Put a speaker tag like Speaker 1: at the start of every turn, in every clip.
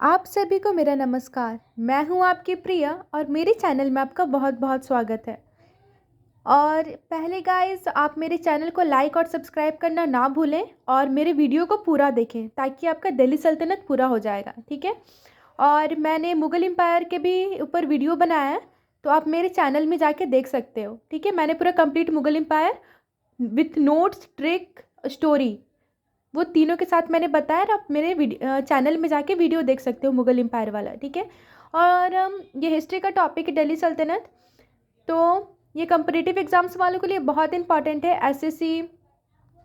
Speaker 1: आप सभी को मेरा नमस्कार। मैं हूं आपकी प्रिया और मेरे चैनल में आपका बहुत बहुत स्वागत है। और पहले गाइस, आप मेरे चैनल को लाइक और सब्सक्राइब करना ना भूलें और मेरे वीडियो को पूरा देखें ताकि आपका दिल्ली सल्तनत पूरा हो जाएगा, ठीक है। और मैंने मुग़ल एम्पायर के भी ऊपर वीडियो बनाया है, तो आप मेरे चैनल में जाके देख सकते हो, ठीक है। मैंने पूरा complete Mughal empire with notes, trick, story, वो तीनों के साथ मैंने बताया। और आप मेरे चैनल में जाके वीडियो देख सकते हो मुग़ल एम्पायर वाला, ठीक है। और ये हिस्ट्री का टॉपिक है दिल्ली सल्तनत। तो ये कंपटीटिव एग्जाम्स वालों के लिए बहुत इंपॉर्टेंट है। एसएससी,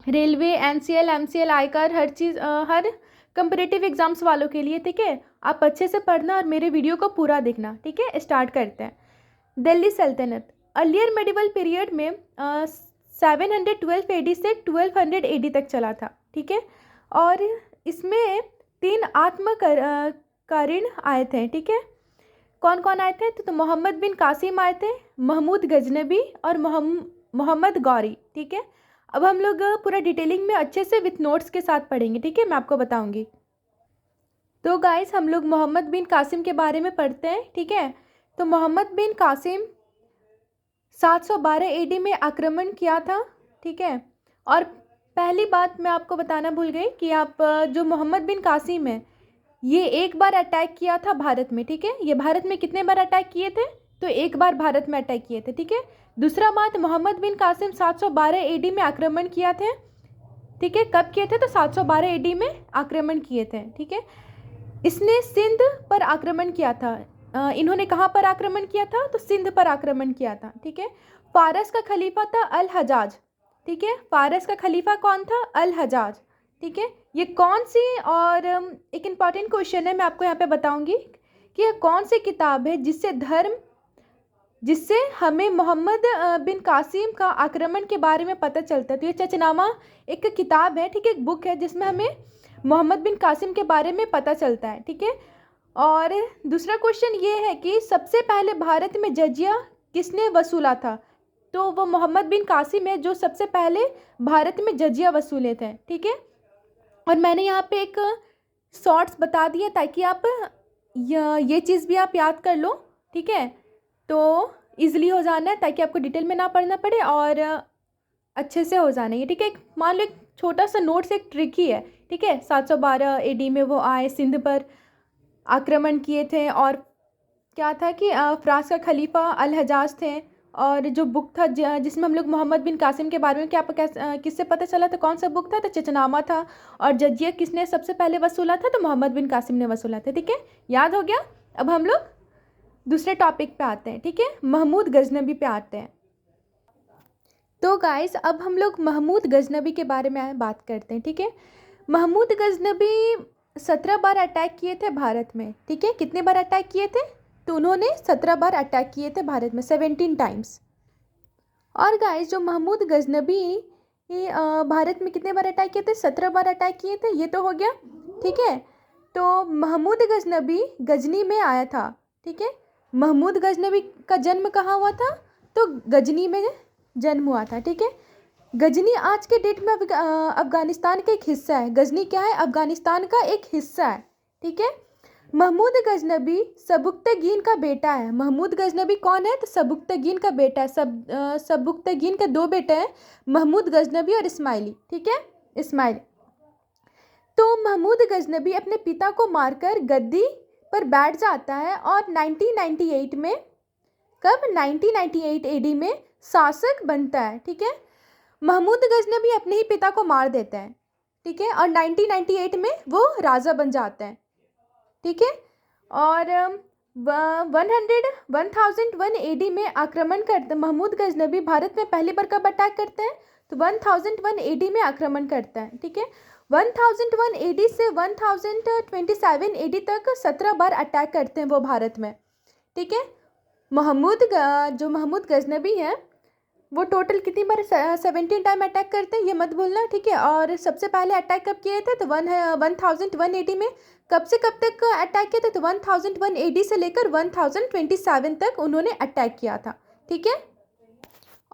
Speaker 1: रेलवे, एनसीएल, एमसीएल, आयकर, हर चीज़, हर कंपटीटिव एग्जाम्स वालों के लिए, ठीक है। आप अच्छे से पढ़ना और मेरे वीडियो को पूरा देखना, ठीक है। स्टार्ट करते हैं। दिल्ली सल्तनत अर्लियर मेडिवल पीरियड में 712 AD से 1200 AD तक चला था, ठीक है। और इसमें 3 आत्मकरण आए थे, ठीक है। कौन कौन आए थे? तो मोहम्मद बिन कासिम आए थे, महमूद गजनबी और मोहम्मद गौरी, ठीक है। अब हम लोग पूरा डिटेलिंग में अच्छे से विथ नोट्स के साथ पढ़ेंगे, ठीक है। मैं आपको बताऊंगी। तो गाइस, हम लोग मोहम्मद बिन कासिम के बारे में पढ़ते हैं, ठीक है। तो मोहम्मद बिन कासिम 712 AD में आक्रमण किया था, ठीक है। और पहली बात मैं आपको बताना भूल गई कि आप जो मोहम्मद बिन कासिम है, ये एक बार अटैक किया था भारत में, ठीक है। ये भारत में कितने बार अटैक किए थे? तो एक बार भारत में अटैक किए थे, ठीक है। दूसरा बात, मोहम्मद बिन कासिम 712 AD में आक्रमण किया थे, ठीक है। कब किए थे? तो 712 AD में आक्रमण किए थे, ठीक है। इसने सिंध पर आक्रमण किया था। इन्होंने कहाँ पर आक्रमण किया था? तो सिंध पर आक्रमण किया था, ठीक है। फारस का खलीफा था अल हजाज, ठीक है। फारस का खलीफा कौन था? अल हजाज, ठीक है। ये कौन सी, और एक इम्पॉर्टेंट क्वेश्चन है, मैं आपको यहाँ पे बताऊंगी कि यह कौन सी किताब है जिससे हमें मोहम्मद बिन कासिम का आक्रमण के बारे में पता चलता है। तो ये चचनामा एक किताब है, ठीक है, एक बुक है जिसमें हमें मोहम्मद बिन कासिम के बारे में पता चलता है, ठीक है। और दूसरा क्वेश्चन ये है कि सबसे पहले भारत में जजिया किसने वसूला था? तो वो मोहम्मद बिन कासिम है जो सबसे पहले भारत में जजिया वसूले थे, ठीक है। और मैंने यहाँ पे एक शॉर्ट्स बता दिया ताकि आप ये चीज़ भी आप याद कर लो, ठीक है। तो ईजिली हो जाना है ताकि आपको डिटेल में ना पढ़ना पड़े और अच्छे से हो जाना है, ठीक है। मान लो एक छोटा सा नोट्स, एक ट्रिक ही है, ठीक है। 712 AD में वो आए, सिंध पर आक्रमण किए थे। और क्या था कि फ्रांस का खलीफा अल हजाज थे। और जो बुक था जिसमें हम लोग मोहम्मद बिन कासिम के बारे में क्या किससे पता चला था? कौन सा बुक था? तो चचनामा था। और जजिया किसने सबसे पहले वसूला था? तो मोहम्मद बिन कासिम ने वसूला था, ठीक है। याद हो गया। अब हम लोग दूसरे टॉपिक पे आते हैं, ठीक है। महमूद गजनबी पे आते हैं। तो गाइस, अब हम लोग महमूद गजनबी के बारे में बात करते हैं, ठीक है। महमूद गजनबी 17 बार अटैक किए थे भारत में, ठीक है। कितने बार अटैक किए थे? तो उन्होंने 17 बार अटैक किए थे भारत में, 17 टाइम्स। और गाइस, जो महमूद गजनबी ये भारत में कितने बार अटैक किए थे? 17 बार अटैक किए थे, ये तो हो गया, ठीक है। तो महमूद गजनबी गजनी में आया था, ठीक है। महमूद गजनबी का जन्म कहाँ हुआ था? तो गजनी में जन्म हुआ था, ठीक है। गजनी आज के डेट में अफगानिस्तान का एक हिस्सा है। गजनी क्या है? अफगानिस्तान का एक हिस्सा है, ठीक है। महमूद गजनबी सबुक्तगीन का बेटा है। महमूद गजनबी कौन है? तो सबुक्तगीन का बेटा है। सबुक्तगीन के 2 बेटे हैं, महमूद गजनबी और इस्माइली, ठीक है, इस्माइल। तो महमूद गजनबी अपने पिता को मारकर गद्दी पर बैठ जाता है और 1998 में, कब? 1998 AD में शासक बनता है, ठीक है। महमूद गजनबी अपने ही पिता को मार देते हैं, ठीक है। और 1998 में वो राजा बन जाते हैं, ठीक है। और 1001 AD में आक्रमण करते महमूद गजनबी भारत में पहली बार कब अटैक करते हैं? तो 1001 AD में आक्रमण करता है, ठीक है। 1001 AD से 1027 AD तक 17 बार अटैक करते हैं वो भारत में, ठीक है। जो महमूद गजनबी है वो टोटल कितनी बार 17 टाइम अटैक करते हैं, ये मत भूलना, ठीक है। और सबसे पहले अटैक कब किए थे? तो 1001 AD में। कब से कब तक अटैक किए थे? तो 1001 AD से लेकर 1027 तक उन्होंने अटैक किया था, ठीक है।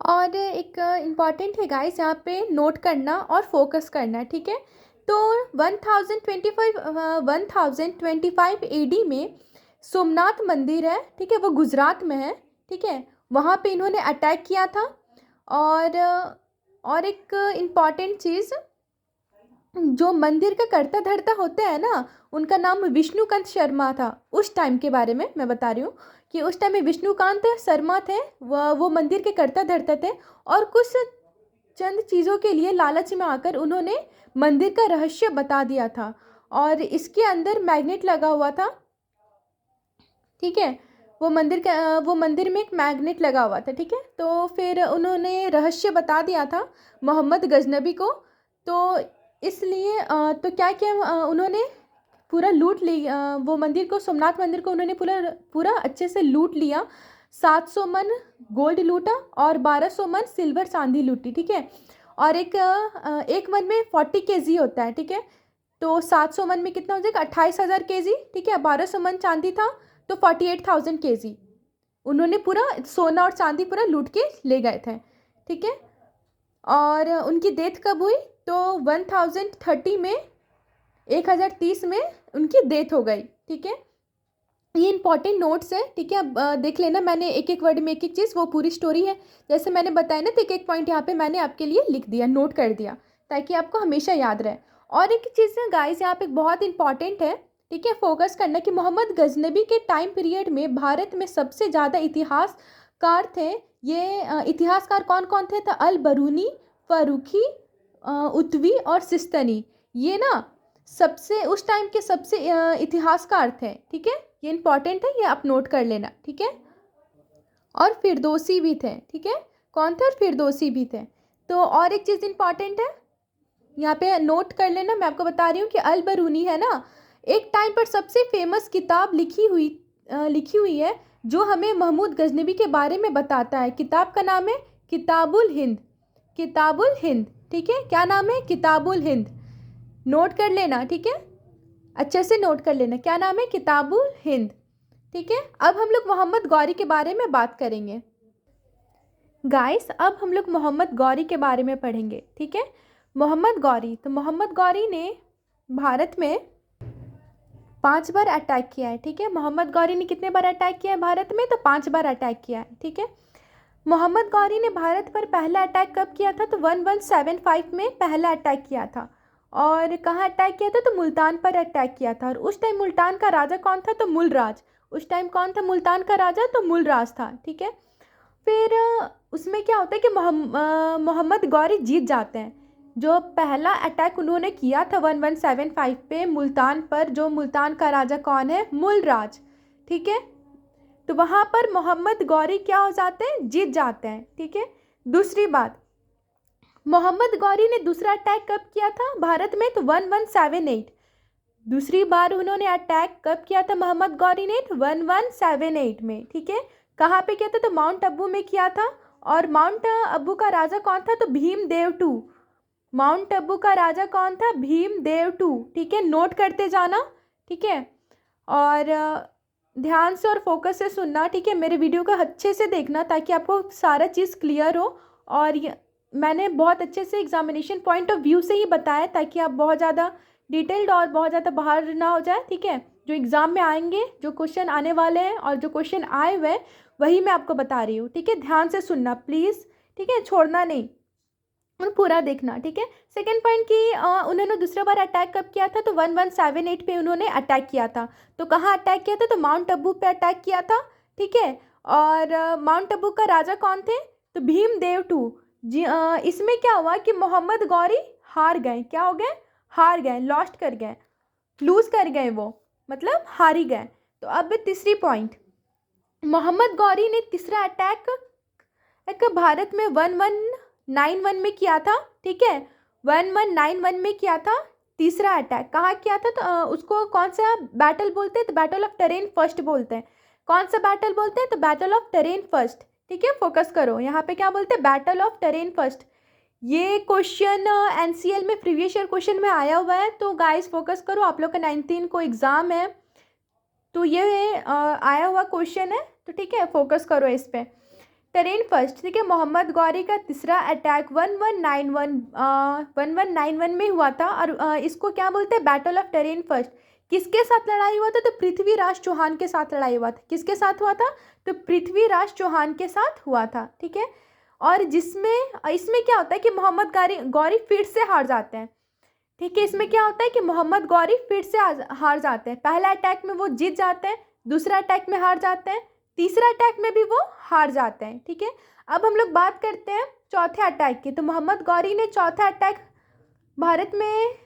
Speaker 1: और एक इम्पॉर्टेंट है गाइस, यहाँ पे नोट करना और फोकस करना, ठीक है। तो 1025 एडी में सोमनाथ मंदिर है, ठीक है, वो गुजरात में है, ठीक है, वहाँ पे इन्होंने अटैक किया था। और एक इम्पॉर्टेंट चीज़, जो मंदिर का कर्ता धर्ता होते हैं ना, उनका नाम विष्णुकांत शर्मा था। उस टाइम के बारे में मैं बता रही हूँ कि उस टाइम में विष्णुकांत शर्मा थे, वो मंदिर के कर्ता धर्ता थे। और कुछ चंद चीज़ों के लिए लालच में आकर उन्होंने मंदिर का रहस्य बता दिया था, और इसके अंदर मैग्नेट लगा हुआ था, ठीक है, वो मंदिर में एक मैग्नेट लगा हुआ था, ठीक है। तो फिर उन्होंने रहस्य बता दिया था मोहम्मद गजनबी को। तो इसलिए तो क्या किया उन्होंने, पूरा लूट ली वो मंदिर को, सोमनाथ मंदिर को उन्होंने पूरा पूरा अच्छे से लूट लिया। 700 मन गोल्ड लूटा और 1200 मन सिल्वर चांदी लूटी, ठीक है। और एक मन में 40 केजी होता है, ठीक है। तो 700 मन में कितना हो जाएगा, 28,000 केजी, ठीक है। 1200 मन चांदी था तो 48,000 केजी उन्होंने पूरा सोना और चांदी पूरा लूट के ले गए थे, ठीक है। और उनकी डेथ कब हुई, तो 1030 में 1030 में उनकी डेथ हो गई, ठीक है। ये इंपॉर्टेंट नोट्स है, ठीक है। अब देख लेना, मैंने एक एक वर्ड में एक एक चीज़, वो पूरी स्टोरी है जैसे मैंने बताया ना, तो एक एक पॉइंट यहाँ पे मैंने आपके लिए लिख दिया, नोट कर दिया, ताकि आपको हमेशा याद रहे। और एक चीज़ है गाइस, यहाँ पे बहुत इंपॉर्टेंट है, ठीक है, फोकस करना, कि मोहम्मद गजनबी के टाइम पीरियड में भारत में सबसे ज़्यादा इतिहासकार थे। ये इतिहासकार कौन कौन थे, तो अल बरूनी, फ़ारूकी, उतवी और सिस्तनी, ये ना सबसे उस टाइम के सबसे इतिहासकार थे, ठीक है। ये इंपॉर्टेंट है, ये आप नोट कर लेना, ठीक है। और फिरदौसी भी थे, ठीक है, कौन थे, और फिरदौसी भी थे। तो और एक चीज़ इंपॉर्टेंट है, यहाँ पे नोट कर लेना, मैं आपको बता रही हूँ कि अल बरूनी है ना, एक टाइम पर सबसे फेमस किताब लिखी हुई है, जो हमें महमूद गजनबी के बारे में बताता है। किताब का नाम है किताबुल हिंद, किताबुल हिंद, ठीक है। क्या नाम है, किताबुल हिंद, नोट कर लेना, ठीक है, अच्छे से नोट कर लेना, क्या नाम है, किताबुल हिंद, ठीक है। अब हम लोग मोहम्मद गौरी के बारे में बात करेंगे गाइस। अब हम लोग मोहम्मद गौरी के बारे में पढ़ेंगे, ठीक है। मोहम्मद गौरी, तो मोहम्मद गौरी ने भारत में 5 बार अटैक किया है, ठीक है। मोहम्मद गौरी ने कितने बार अटैक किया है भारत में, तो 5 बार अटैक किया है, ठीक है। मोहम्मद गौरी ने भारत पर पहला अटैक कब किया था, तो 1175 में पहला अटैक किया था। और कहाँ अटैक किया था, तो मुल्तान पर अटैक किया था। और उस टाइम मुल्तान का राजा कौन था, तो मूलराज। उस टाइम कौन था मुल्तान का राजा, तो मूलराज था, ठीक है। फिर उसमें क्या होता है कि मोहम्मद गौरी जीत जाते हैं। जो पहला अटैक उन्होंने किया था 1175 पे मुल्तान पर, जो मुल्तान का राजा कौन है, मूलराज, ठीक है। तो वहाँ पर मोहम्मद गौरी क्या हो जाते हैं, जीत जाते हैं, ठीक है। दूसरी बात, मोहम्मद गौरी ने दूसरा अटैक कब किया था भारत में, तो 1178। दूसरी बार उन्होंने अटैक कब किया था मोहम्मद गौरी ने, 1178 में, ठीक है। कहाँ पे किया था, तो माउंट अबू में किया था। और माउंट अबू का राजा कौन था, तो भीमदेव टू। माउंट अबू का राजा कौन था, भीमदेव टू, ठीक है, नोट करते जाना, ठीक है। और ध्यान से और फोकस से सुनना, ठीक है, मेरे वीडियो को अच्छे से देखना, ताकि आपको सारा चीज़ क्लियर हो। और मैंने बहुत अच्छे से एग्जामिनेशन पॉइंट ऑफ व्यू से ही बताया, ताकि आप बहुत ज़्यादा डिटेल्ड और बहुत ज़्यादा बाहर ना हो जाए, ठीक है। जो एग्ज़ाम में आएंगे, जो क्वेश्चन आने वाले हैं और जो क्वेश्चन आए हुए हैं, वही मैं आपको बता रही हूँ, ठीक है। ध्यान से सुनना प्लीज़, ठीक है, छोड़ना नहीं और पूरा देखना, ठीक है। सेकेंड पॉइंट की उन्होंने दूसरा बार अटैक कब किया था, तो 1178 पे उन्होंने अटैक किया था। तो कहाँ अटैक किया था, तो माउंट अबू पे अटैक किया था, ठीक है। और माउंट अबू का राजा कौन थे, तो भीमदेव टू जी। इसमें क्या हुआ कि मोहम्मद गौरी हार गए, क्या हो गए, हार गए, लॉस्ट कर गए, लूज कर गए, वो मतलब हार ही गए। तो अब तीसरी पॉइंट, मोहम्मद गौरी ने तीसरा अटैक एक भारत में 1191 में किया था, ठीक है, 1191 में किया था तीसरा अटैक। कहाँ किया था, तो उसको कौन सा बैटल बोलते हैं, तो बैटल ऑफ टेरेन फर्स्ट बोलते हैं। कौन सा बैटल बोलते हैं, तो बैटल ऑफ टेरेन फर्स्ट, ठीक है। फोकस करो, यहाँ पे क्या बोलते हैं, बैटल ऑफ टेरेन फर्स्ट। ये क्वेश्चन एनसीएल में प्रीवियस ईयर क्वेश्चन में आया हुआ है। तो गाइस फोकस करो, आप लोग का 19 को एग्ज़ाम है, तो ये आया हुआ क्वेश्चन है, तो ठीक है, फोकस करो इस पर, टेरेन फर्स्ट, ठीक है, मोहम्मद गौरी का तीसरा अटैक 1191 में हुआ था। और इसको क्या बोलते हैं, बैटल ऑफ टेरेन फर्स्ट। किसके साथ लड़ाई हुआ था, तो पृथ्वीराज चौहान के साथ लड़ाई हुआ था। किसके साथ हुआ था, तो पृथ्वीराज चौहान के साथ हुआ था, ठीक है। और इसमें क्या होता है कि मोहम्मद गौरी फिर से हार जाते हैं, ठीक है। इसमें क्या होता है कि मोहम्मद गौरी फिर से हार जाते हैं। पहला अटैक में वो जीत जाते हैं, दूसरा अटैक में हार जाते हैं, तीसरा अटैक में भी वो हार जाते हैं, ठीक है। अब हम लोग बात करते हैं चौथे अटैक की। तो मोहम्मद गौरी ने चौथा अटैक भारत में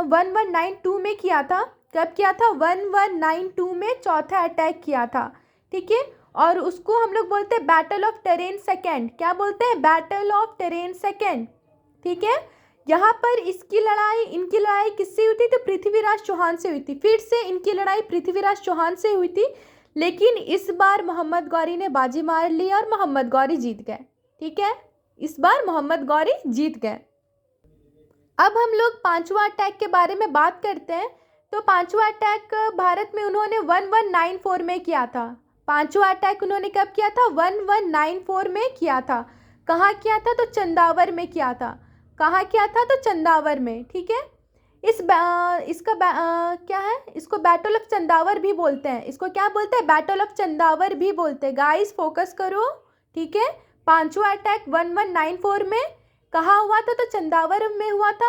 Speaker 1: 1192 में किया था। कब किया था, 1192 में चौथा अटैक किया था, ठीक है। और उसको हम लोग बोलते हैं बैटल ऑफ टेरेन सेकेंड। क्या बोलते हैं, बैटल ऑफ टेरेन सेकेंड, ठीक है। यहाँ पर इनकी लड़ाई किससे हुई थी, तो पृथ्वीराज चौहान से हुई थी। फिर से इनकी लड़ाई पृथ्वीराज चौहान से हुई थी, लेकिन इस बार मोहम्मद गौरी ने बाजी मार ली और मोहम्मद गौरी जीत गए, ठीक है। इस बार मोहम्मद गौरी जीत गए। अब हम लोग पांचवा अटैक के बारे में बात करते हैं। तो पांचवा अटैक भारत में उन्होंने 1194 में किया था। पांचवा अटैक उन्होंने कब किया था, 1194 में किया था। कहाँ किया था, तो चंदावर में किया था। कहाँ किया था, तो चंदावर में, ठीक है। क्या है, इसको बैटल ऑफ चंदावर भी बोलते हैं। इसको क्या बोलते हैं, बैटल ऑफ चंदावर भी बोलते हैं। गाइस फोकस करो, ठीक है। पांचवा अटैक 1194 में कहाँ हुआ था, तो चंदावर में हुआ था।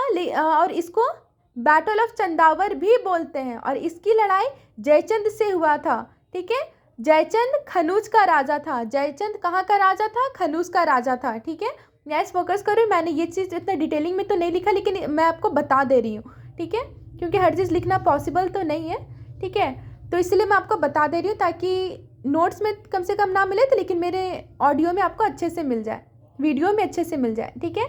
Speaker 1: और इसको बैटल ऑफ चंदावर भी बोलते हैं। और इसकी लड़ाई जयचंद से हुआ था, ठीक है। जयचंद खनूज का राजा था। जयचंद कहाँ का राजा था, खनूज का राजा था, ठीक है। गैस फोकस करो, मैंने ये चीज़ इतना डिटेलिंग में तो नहीं लिखा, लेकिन मैं आपको बता दे रही हूँ, ठीक है, क्योंकि हर चीज़ लिखना पॉसिबल तो नहीं है, ठीक है। तो इसलिए मैं आपको बता दे रही हूँ ताकि नोट्स में कम से कम ना मिले तो लेकिन मेरे ऑडियो में आपको अच्छे से मिल जाए, वीडियो में अच्छे से मिल जाए, ठीक है।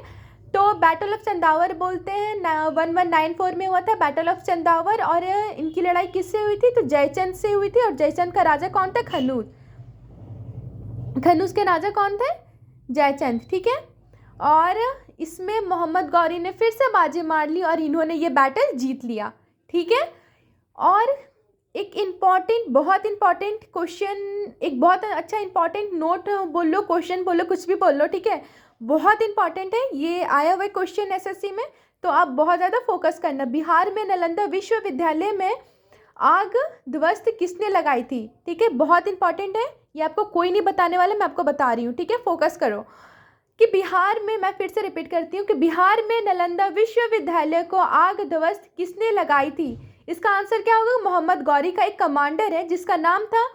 Speaker 1: तो बैटल ऑफ चंदावर बोलते हैं, 1194 में हुआ था बैटल ऑफ चंदावर। और इनकी लड़ाई किससे हुई थी, तो जयचंद से हुई थी। और जयचंद का राजा कौन था, खनूज। खनूज के राजा कौन थे, जयचंद, ठीक है। और इसमें मोहम्मद गौरी ने फिर से बाजी मार ली और इन्होंने ये बैटल जीत लिया, ठीक है। और एक बहुत इम्पॉर्टेंट क्वेश्चन, एक बहुत अच्छा इम्पॉर्टेंट नोट बोल लो, क्वेश्चन बोलो, कुछ भी बोल लो, ठीक है। बहुत इंपॉर्टेंट है, ये आया हुआ क्वेश्चन एसएससी में, तो आप बहुत ज़्यादा फोकस करना। बिहार में नालंदा विश्वविद्यालय में आग ध्वस्त किसने लगाई थी, ठीक है। बहुत इंपॉर्टेंट है, ये आपको कोई नहीं बताने वाला, मैं आपको बता रही हूँ, ठीक है। फोकस करो कि बिहार में, मैं फिर से रिपीट करती हूँ कि बिहार में नालंदा विश्वविद्यालय को आग ध्वस्त किसने लगाई थी। इसका आंसर क्या होगा, मोहम्मद गौरी का एक कमांडर है जिसका नाम था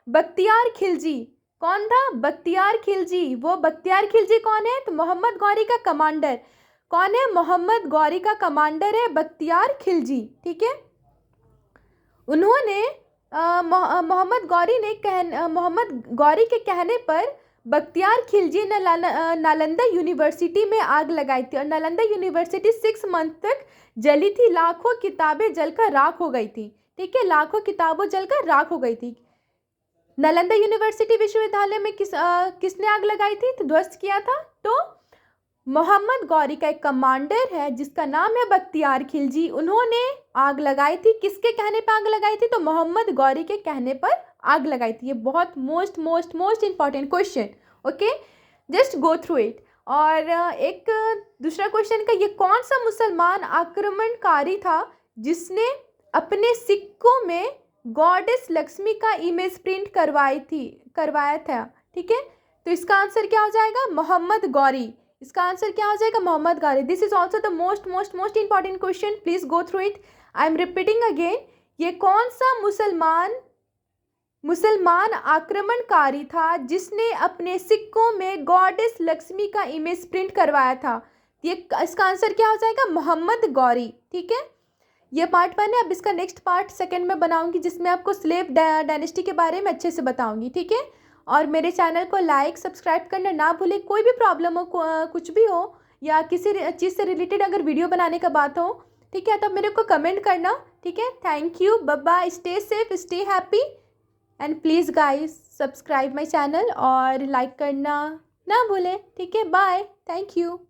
Speaker 1: बख्तियार खिलजी। कौन था, बख्तियार खिलजी। वो बख्तियार खिलजी कौन है, तो मोहम्मद गौरी का कमांडर कौन है, मोहम्मद गौरी का कमांडर है बख्तियार खिलजी, ठीक है। उन्होंने मोहम्मद गौरी के कहने पर बख्तियार खिलजी ने नालंदा यूनिवर्सिटी में आग लगाई थी। और नालंदा यूनिवर्सिटी 6 मंथ तक जली थी, लाखों किताबें जलकर राख हो गई थी, ठीक है। लाखों किताबें जलकर राख हो गई थी। नालंदा यूनिवर्सिटी विश्वविद्यालय में किसने आग लगाई थी, तो ध्वस्त किया था, तो मोहम्मद गौरी का एक कमांडर है जिसका नाम है बख्तियार खिलजी। उन्होंने आग लगाई थी, किसके कहने पर आग लगाई थी, तो मोहम्मद गौरी के कहने पर आग लगाई थी। ये बहुत most important question, okay, just go through it. और एक दूसरा क्वेश्चन का, ये कौन सा मुसलमान आक्रमणकारी था जिसने अपने सिक्कों में गॉडेस लक्ष्मी का इमेज प्रिंट करवाया था, ठीक है। तो इसका आंसर क्या हो जाएगा, मोहम्मद गौरी। इसका आंसर क्या हो जाएगा, Mohammad Ghori. This is also the most important question, please go through it. I am repeating again, ये कौन सा मुसलमान आक्रमणकारी था जिसने अपने सिक्कों में गॉडेस लक्ष्मी का इमेज प्रिंट करवाया था। ये इसका आंसर क्या हो जाएगा, मोहम्मद गौरी, ठीक है। ये पार्ट 1 है। अब इसका नेक्स्ट पार्ट 2 में बनाऊंगी जिसमें आपको स्लेव डायनेस्टी के बारे में अच्छे से बताऊंगी, ठीक है। और मेरे चैनल को लाइक सब्सक्राइब करना ना भूलें। कोई भी प्रॉब्लम हो, कुछ भी हो, या किसी चीज़ से रिलेटेड अगर वीडियो बनाने का बात हो, ठीक है, तो मेरे को कमेंट करना, ठीक है। Thank you, bye bye, stay safe, stay happy, and please guys subscribe my channel और लाइक करना ना भूलें, ठीक है। Bye, thank you.